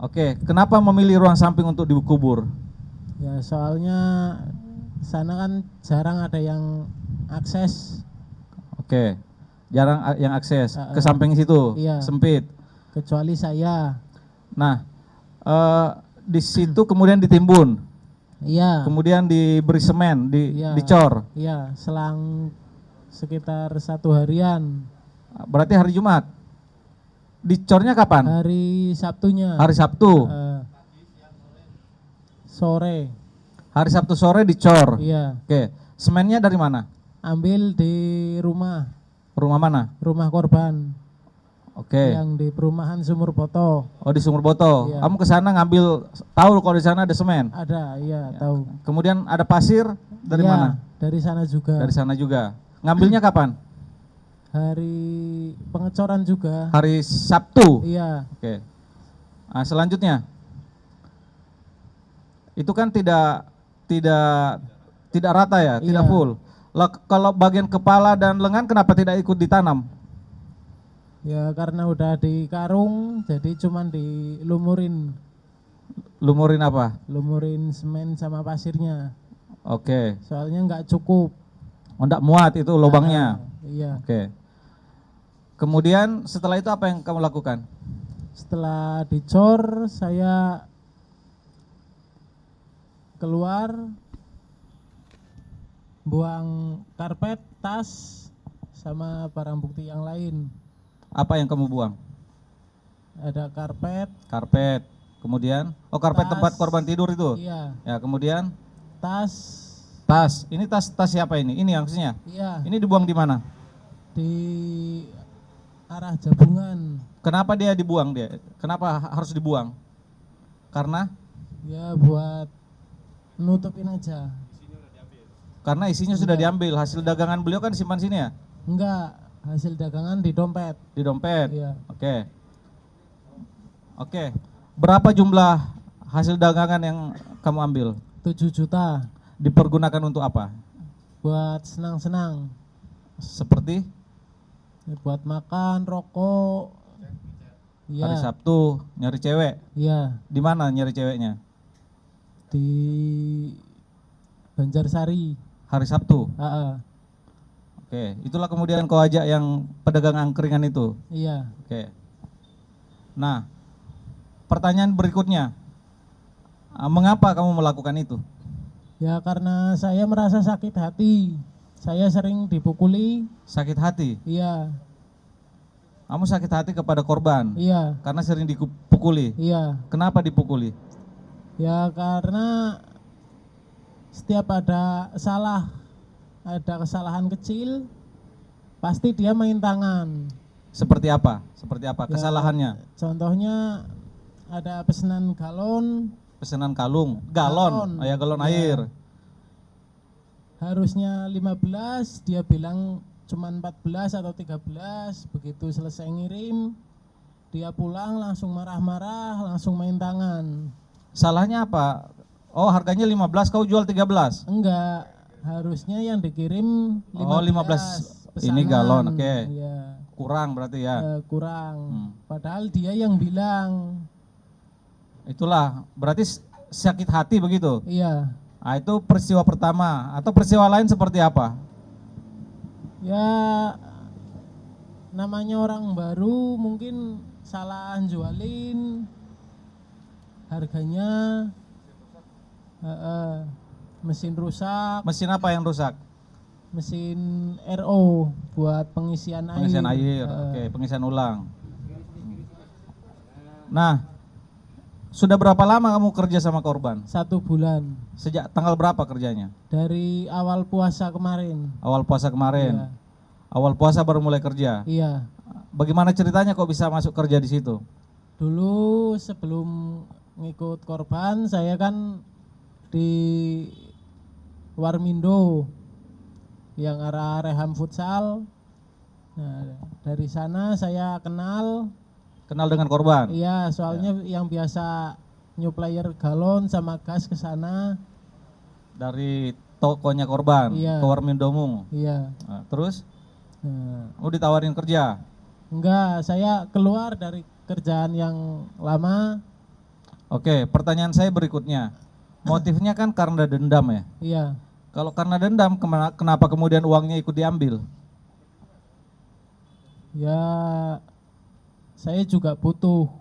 Oke, kenapa memilih ruang samping untuk dikubur? Ya soalnya sana kan jarang ada yang akses. Oke, jarang yang akses ke Heeh. samping situ, Iya. sempit. Kecuali saya. Nah, di situ kemudian ditimbun, Iya. kemudian diberi semen, Iya. dicor. Iya, selang sekitar 1 harian. Berarti hari Jumat. Dicornya kapan? Hari Sabtunya. Hari Sabtu. Sore. Hari Sabtu sore dicor. Iya. Oke, semennya dari mana? Ambil di rumah. Rumah mana? Rumah korban. Oke. Yang di perumahan Sumur Boto. Oh, di Sumur Boto. Iya. Kamu ke sana ngambil, tahu kalau di sana ada semen? Ada, iya, tahu. Kemudian ada pasir dari Iya, mana? dari sana juga. Dari sana juga. Ngambilnya kapan? Hari pengecoran juga. Hari Sabtu. Iya. Oke. Nah, selanjutnya. Itu kan tidak rata ya, tidak Iya. full. Lah, kalau bagian kepala dan lengan kenapa tidak ikut ditanam? Ya karena udah di karung, jadi cuman dilumurin. Lumurin apa? Lumurin semen sama pasirnya. Oke. Soalnya nggak cukup. Oh, enggak muat itu lubangnya. Iya. Oke. Kemudian setelah itu apa yang kamu lakukan? Setelah dicor, saya keluar, buang karpet, tas, sama barang bukti yang lain. Apa yang kamu buang? Ada karpet, Karpet. Kemudian, oh karpet Tas. tempat korban tidur itu. iya, Ya, kemudian tas, tas. Ini tas siapa ini? Ini maksudnya. iya, Ini dibuang di mana? di arah Jabungan. Kenapa dia dibuang dia? Kenapa harus dibuang? Karena Ya buat nutupin aja. karena isinya sudah diambil. Hasil dagangan beliau kan disimpan sini ya? Enggak, hasil dagangan di dompet. Di dompet. Iya. Oke. Oke. Berapa jumlah hasil dagangan yang kamu ambil? 7 juta Dipergunakan untuk apa? buat senang-senang. Seperti Ya, buat makan, rokok. Iya. hari Sabtu nyari cewek. Iya, Di mana nyari ceweknya? di Banjarsari. Hari Sabtu. Oke, itulah kemudian kau ajak yang pedagang angkringan itu. Iya. Oke. Nah, pertanyaan berikutnya, mengapa kamu melakukan itu? Ya karena saya merasa sakit hati. Saya sering dipukuli. Sakit hati. Iya. Kamu sakit hati kepada korban Iya. karena sering dipukuli. Iya. Kenapa dipukuli? Ya karena setiap ada kesalahan kecil, pasti dia main tangan. Seperti apa? Seperti apa Ya, kesalahannya? Contohnya ada pesanan galon, Pesanan galon. Oh ya, galon Iya. air. Harusnya 15, dia bilang cuman 14 atau 13. Begitu selesai ngirim, dia pulang langsung marah-marah, langsung main tangan. Salahnya apa? Oh, harganya 15, kau jual 13. Enggak, harusnya yang dikirim 15. Oh, 15. Ini pesanan. galon, oke. Iya. Kurang berarti ya. Kurang. Padahal dia yang bilang. Itulah, berarti sakit hati begitu. Iya. Nah, itu peristiwa pertama. Atau peristiwa lain seperti apa? Ya namanya orang baru, mungkin salah jualin, harganya, mesin rusak. Mesin apa yang rusak? Mesin RO buat pengisian air. Pengisian air. Oke, pengisian ulang. Nah, sudah berapa lama kamu kerja sama korban? 1 bulan. Sejak tanggal berapa kerjanya? Dari awal puasa kemarin. Awal puasa kemarin. Iya. Awal puasa baru mulai kerja. Iya. Bagaimana ceritanya kok bisa masuk kerja di situ? Dulu sebelum ngikut korban, saya kan di Warmindo yang arah Reham Futsal. Nah, dari sana saya kenal. Kenal dengan korban? Iya, soalnya yang biasa nyuplayer galon sama gas ke sana. Dari tokonya korban Iya. ke Warmindomu. Iya. Nah, terus? Nah, Ditawarin kerja? enggak, saya keluar dari kerjaan yang lama. Oke, pertanyaan saya berikutnya. Motifnya kan karena dendam ya. Iya. Kalau karena dendam, kenapa kemudian uangnya ikut diambil? Ya, saya juga butuh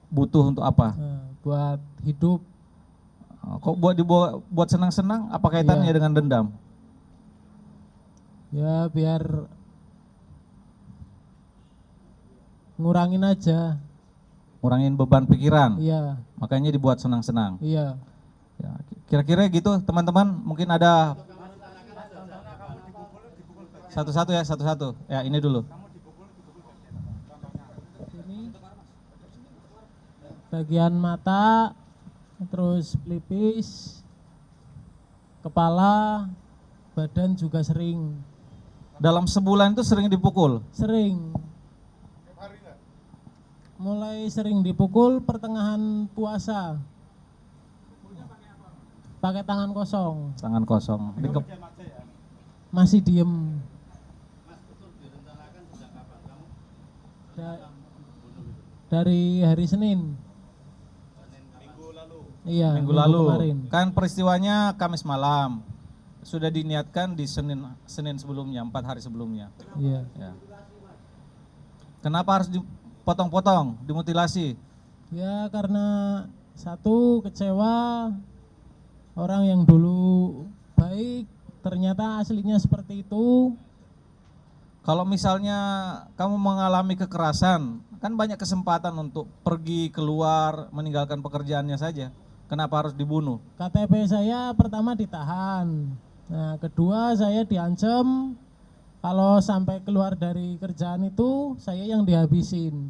Butuh untuk apa? buat hidup. Kok buat senang-senang? Apa kaitannya Iya. dengan dendam? Ya, biar ngurangin aja. Ngurangin beban pikiran. Iya, Makanya dibuat senang-senang. iya. Ya, kira-kira gitu teman-teman. Mungkin ada satu-satu ya, satu-satu. Ya, ini dulu. Ini bagian mata, terus pelipis, kepala, badan juga sering. Dalam sebulan itu sering dipukul. Sering. Mulai sering dipukul pertengahan puasa. Pakai tangan kosong. Tangan kosong. Masih diem. Dari hari Senin. Iya, Minggu lalu. kemarin. Kan peristiwanya Kamis malam. Sudah diniatkan di Senin sebelumnya, 4 hari sebelumnya. Iya. Ya. Kenapa harus dipotong-potong, dimutilasi? Ya karena satu kecewa, orang yang dulu baik ternyata aslinya seperti itu. Kalau misalnya kamu mengalami kekerasan, kan banyak kesempatan untuk pergi keluar, meninggalkan pekerjaannya saja. Kenapa harus dibunuh? KTP saya pertama ditahan. Nah, kedua saya diancam kalau sampai keluar dari kerjaan itu saya yang dihabisin.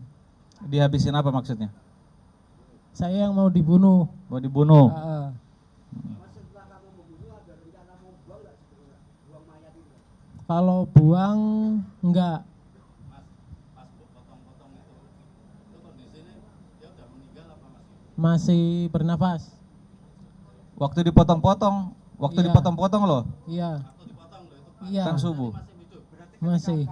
Dihabisin apa maksudnya? Saya yang mau dibunuh. Mau dibunuh? Kalau buang enggak. Masih bernafas. Waktu dipotong-potong Iya. dipotong-potong loh, Iya. Iya. kan subuh. Masih.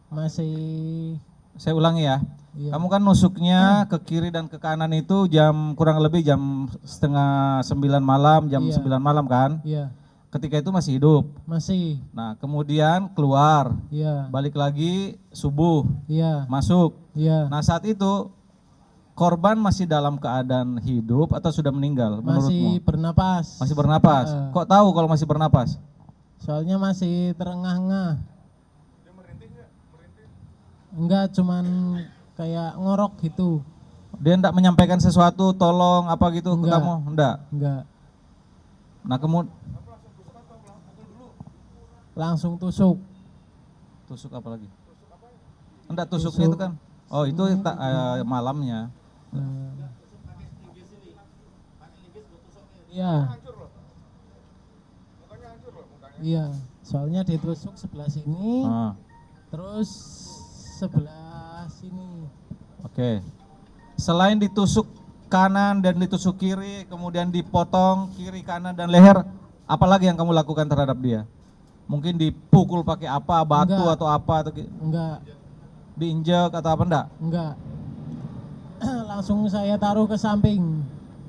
Masih. Saya ulangi ya. Iya. Kamu kan nusuknya ke kiri dan ke kanan itu kurang lebih jam setengah 9 malam, jam Iya. 9 malam kan? Iya. Ketika itu masih hidup. Masih. Nah, kemudian keluar, Iya. balik lagi subuh, Iya. masuk. Iya. Nah, saat itu korban masih dalam keadaan hidup atau sudah meninggal Masih menurutmu? bernapas. Masih bernapas. Heeh. Kok tahu kalau masih bernapas? Soalnya masih terengah-engah. Enggak, cuman kayak ngorok gitu. Dia enggak menyampaikan sesuatu, tolong apa gitu ke Enggak. kamu? Enggak. Enggak. Nah, kemudian Langsung tusuk. tusuk apa lagi? Enggak, tusuknya itu kan. Oh, itu malamnya. Nah. Iya. Iya, soalnya ditusuk sebelah sini, Ah, terus sebelah sini. oke. Selain ditusuk kanan dan ditusuk kiri, kemudian dipotong kiri, kanan dan leher, apalagi yang kamu lakukan terhadap dia? Mungkin dipukul pakai apa, batu Enggak. atau apa, atau Enggak, diinjek atau apa enggak? enggak. Langsung saya taruh ke samping.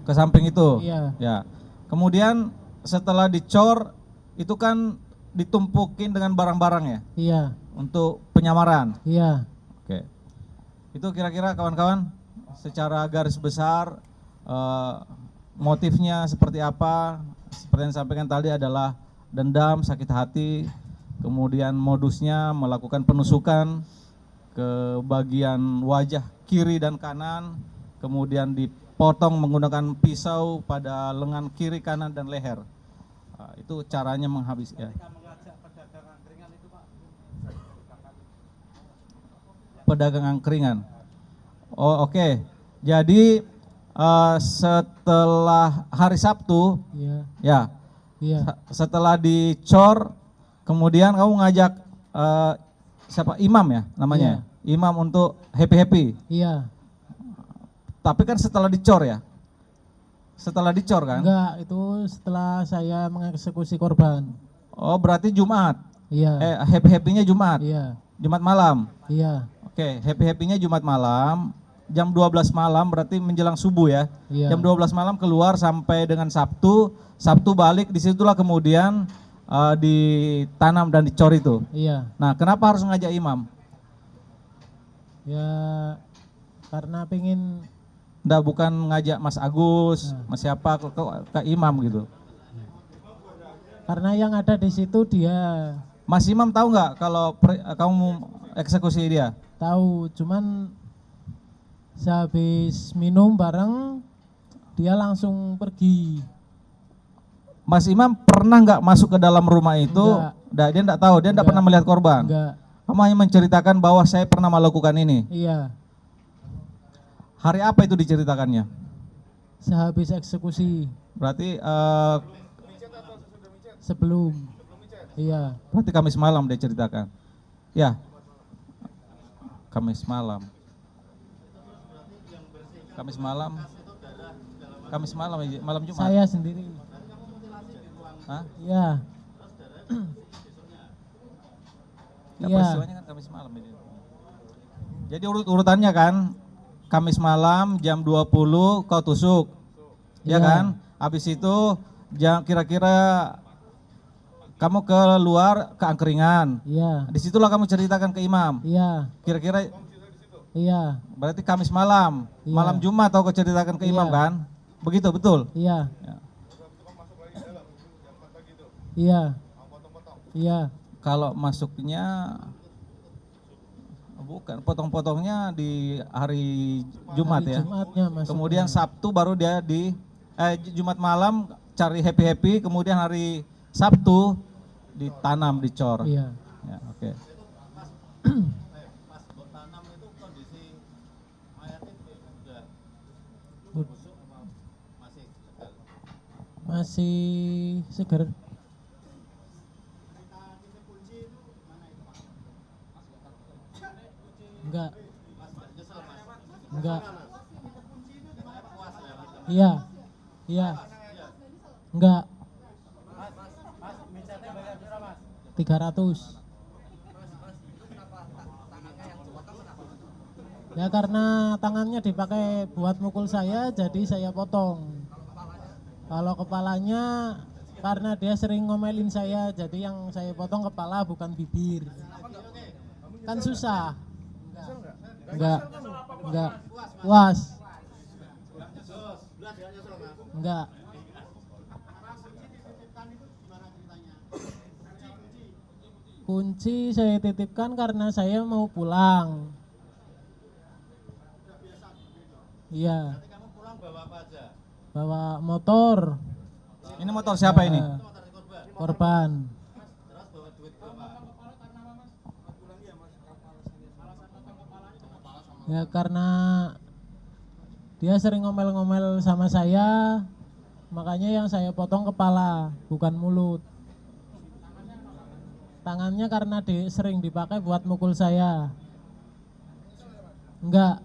Ke samping itu? Iya. Ya. Kemudian setelah dicor, itu kan ditumpukin dengan barang-barang ya? Iya, Untuk penyamaran? iya. Oke. Itu kira-kira kawan-kawan secara garis besar motifnya seperti apa? Seperti yang disampaikan tadi adalah dendam, sakit hati, kemudian modusnya melakukan penusukan ke bagian wajah kiri dan kanan, kemudian dipotong menggunakan pisau pada lengan kiri, kanan dan leher. Itu caranya menghabis ya. Pedagang angkringan. Oh, oke. Jadi setelah hari Sabtu, Iya, ya, iya. setelah dicor, kemudian kamu ngajak siapa? Imam ya namanya? Imam untuk happy-happy. Iya. Tapi kan setelah dicor ya? Setelah dicor kan? Enggak, itu setelah saya mengeksekusi korban. Oh, berarti Jumat. Iya. Happy-happynya Jumat. Iya. Jumat malam. Iya. Oke, happy-happynya Jumat malam, jam 12 malam berarti menjelang subuh ya. Iya. Jam 12 malam keluar sampai dengan Sabtu, Sabtu balik, disitulah kemudian ditanam dan dicor itu. Iya. Nah, kenapa harus ngajak imam? Ya karena pengen, Nggak, bukan ngajak Mas Agus, Mas siapa ke imam gitu. karena yang ada di situ dia Mas Imam tahu nggak kalau kamu eksekusi dia? tahu, cuman sehabis minum bareng dia langsung pergi. Mas Imam pernah nggak masuk ke dalam rumah itu? Enggak. Dia nggak tahu, dia nggak Enggak. pernah melihat korban. Enggak. Kamu hanya menceritakan bahwa saya pernah melakukan ini. Iya. Hari apa itu diceritakannya? Sehabis eksekusi. Berarti Sebelum. Iya. berarti Kamis malam dia ceritakan. Ya. Kamis malam. Kamis malam. Kamis malam, malam Jumat. Saya sendiri. Hah? Iya. Ya, Iya. peristiwanya kan Kamis malam ini. Jadi urutannya kan Kamis malam jam 20 kau tusuk. Ya Iya. kan? Habis itu kira-kira kamu keluar ke angkringan. Iya. Disitulah kamu ceritakan ke imam. Iya. Kira-kira Iya. berarti Kamis malam, Iya. malam Jumat kau ceritakan ke imam Iya. kan? Begitu betul? Iya. Ya. Iya. Iya. Kalau masuknya bukan, potong-potongnya di hari Jumat Hari ya. Jumatnya masuknya. Kemudian Sabtu baru dia Jumat malam cari happy-happy, kemudian hari Sabtu ditanam, dicor. Iya. Ya, oke. Masih segar. Enggak. Enggak. Iya. Iya. Enggak. 300. Ya karena tangannya dipakai buat mukul saya, jadi saya potong. Kalau kepalanya karena dia sering ngomelin saya, jadi yang saya potong kepala bukan bibir. Kan susah. Enggak. Enggak. Puas. Enggak. Kunci saya titipkan karena saya mau pulang. Iya. Bawa motor. Ini motor siapa ini? Korban. Ya karena dia sering ngomel-ngomel sama saya, makanya yang saya potong kepala, bukan mulut. Tangannya karena sering dipakai buat mukul saya. Enggak.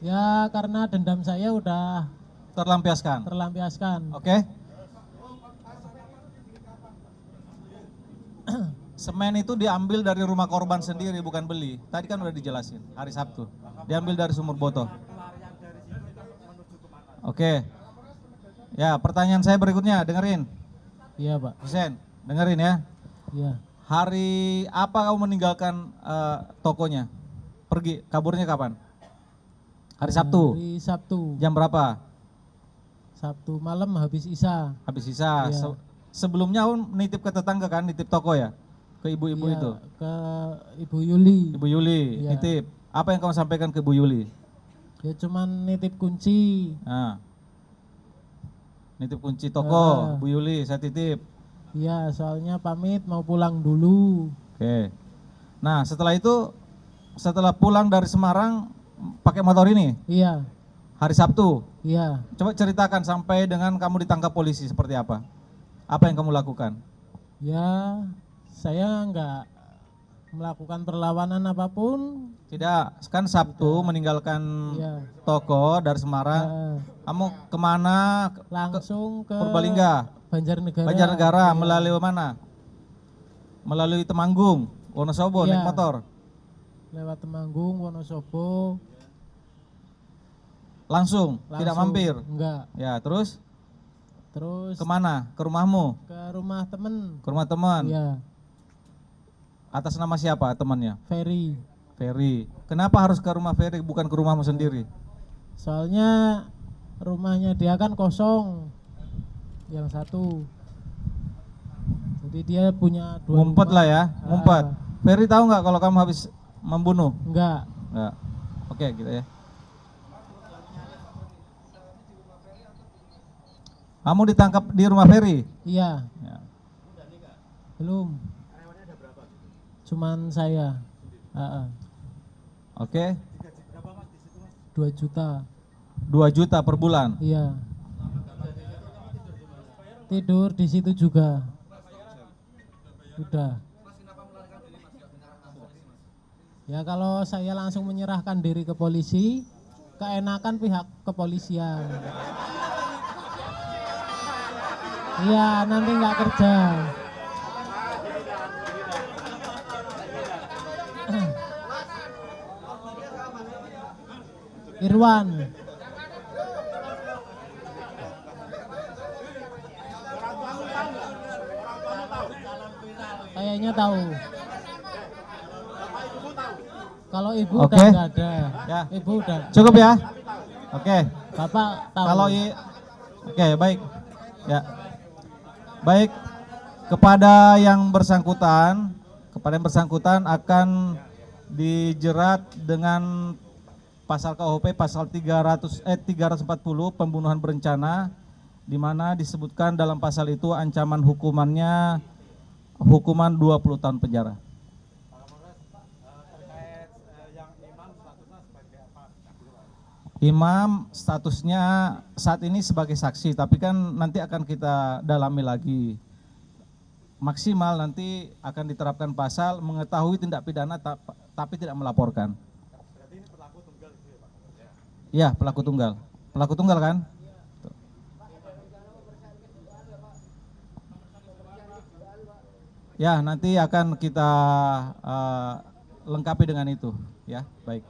Ya karena dendam saya udah Terlampiaskan. terlampiaskan. Oke. Semen itu diambil dari rumah korban sendiri, bukan beli. Tadi kan udah dijelasin, hari Sabtu. Diambil dari sumur botol. Oke. Ya, pertanyaan saya berikutnya, dengerin. Iya Pak. Hussein, dengerin ya. Iya. Hari apa kamu meninggalkan tokonya? Pergi, kaburnya kapan? Hari Sabtu. Hari Sabtu. Jam berapa? Sabtu malam habis Isya. Habis sisa. Iya. Sebelumnya kamu nitip ke tetangga kan, nitip toko ya? Ke ibu-ibu Iya, itu? ke Ibu Yuli. Ibu Yuli, Iya. nitip. Apa yang kamu sampaikan ke Bu Yuli? Dia cuman nitip kunci. Nah. Nitip kunci toko, Bu Yuli, saya titip. Iya, soalnya pamit mau pulang dulu. Oke. Nah, setelah itu, setelah pulang dari Semarang, pakai motor ini, Iya. hari Sabtu. Iya. Coba ceritakan sampai dengan kamu ditangkap polisi seperti apa? Apa yang kamu lakukan? Ya, saya enggak melakukan perlawanan apapun. Tidak, kan Sabtu meninggalkan Iya. toko dari Semarang. Eh, Kamu kemana? langsung ke Purbalingga, Banjarnegara. Banjarnegara, Iya. melalui mana? Melalui Temanggung. Wonosobo Iya. naik motor. Lewat Temanggung, Wonosobo. Langsung, tidak Langsung. mampir. Enggak. Ya, terus Terus kemana? Ke rumahmu? ke rumah temen. Ke rumah teman. Iya, Atas nama siapa temannya? Ferry. Ferry. Kenapa harus ke rumah Ferry bukan ke rumahmu sendiri? Soalnya rumahnya dia kan kosong. Yang satu. Jadi dia punya 2 Ngumpet rumah. lah ya, ngumpet. Ah, Ferry tahu nggak kalau kamu habis membunuh? enggak. Nggak. Oke, gitu ya. Kamu ditangkap di rumah Ferry? Iya, Ya. belum. Cuman saya. Oke, 2 juta. 2 juta per bulan. Iya. Tidur di situ juga. Udah. Ya kalau saya langsung menyerahkan diri ke polisi, keenakan pihak kepolisian. Iya, nanti nggak kerja. Irwan. Kayaknya tahu. Kalau ibu Oke. udah nggak ada. Ya. Ibu udah. Cukup ya? Oke. Bapak tahu. Kalau oke, baik. Ya. Baik. Kepada yang bersangkutan akan dijerat dengan pasal KUHP pasal 340 pembunuhan berencana, di mana disebutkan dalam pasal itu ancaman hukumannya hukuman 20 tahun penjara. Imam statusnya saat ini sebagai saksi, tapi kan nanti akan kita dalami lagi. Maksimal nanti akan diterapkan pasal mengetahui tindak pidana tapi tidak melaporkan. Iya, pelaku tunggal. Pelaku tunggal kan? Ya, nanti akan kita lengkapi dengan itu, ya. Baik.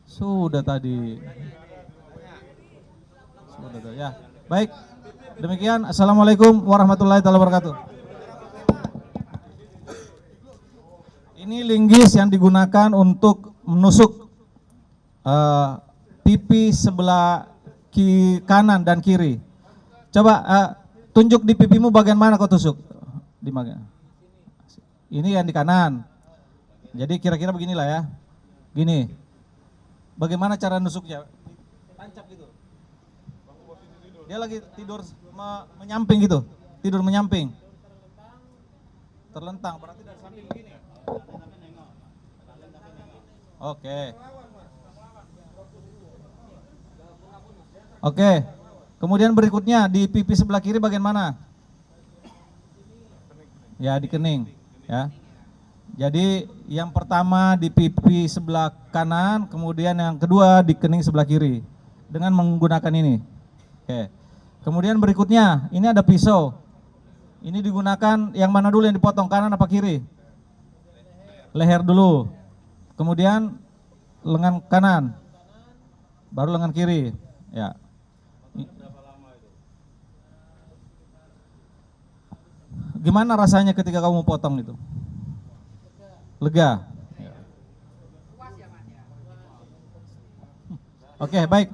Sudah tadi. Ya. Baik. Demikian. Assalamualaikum warahmatullahi wabarakatuh. Ini linggis yang digunakan untuk menusuk pipi sebelah kanan dan kiri. Coba tunjuk di pipimu bagian mana kau tusuk. Di bagian. Ini yang di kanan. Jadi kira-kira beginilah ya. Gini. Bagaimana cara nusuknya? Tancap gitu. Dia lagi tidur menyamping gitu. Tidur menyamping. Terlentang. Berarti dari samping begini. Oke. Oke. Kemudian berikutnya di pipi sebelah kiri bagian mana? Ya, di kening, ya. Jadi yang pertama di pipi sebelah kanan, kemudian yang kedua di kening sebelah kiri dengan menggunakan ini. Oke. Kemudian berikutnya, ini ada pisau. Ini digunakan yang mana dulu yang dipotong, kanan apa kiri? Leher dulu. Kemudian lengan kanan. Baru lengan kiri, ya. Gimana rasanya ketika kamu potong itu? Lega. Oke, baik.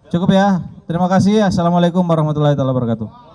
Cukup ya. Terima kasih. Assalamualaikum warahmatullahi wabarakatuh.